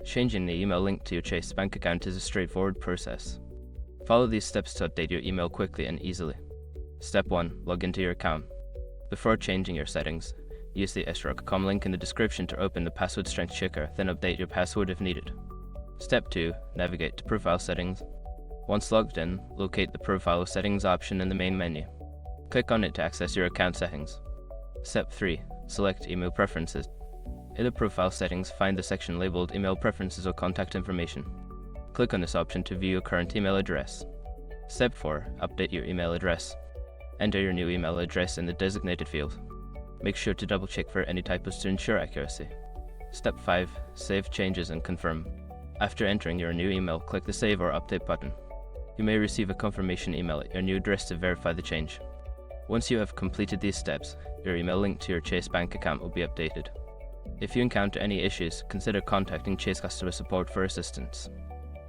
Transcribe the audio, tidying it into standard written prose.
Changing the email link to your Chase bank account is a straightforward process. Follow these steps to update your email quickly and easily. Step 1. Log into your account. Before changing your settings, use the srock.com link in the description to open the password strength checker, then update your password if needed. Step 2. Navigate to Profile Settings. Once logged in, locate the Profile Settings option in the main menu. Click on it to access your account settings. Step 3. Select Email Preferences. In the Profile Settings, find the section labeled Email Preferences or Contact Information. Click on this option to view your current email address. Step 4. Update your email address. Enter your new email address in the designated field. Make sure to double-check for any typos to ensure accuracy. Step 5. Save changes and confirm. After entering your new email, click the Save or Update button. You may receive a confirmation email at your new address to verify the change. Once you have completed these steps, your email link to your Chase bank account will be updated. If you encounter any issues, consider contacting Chase customer support for assistance.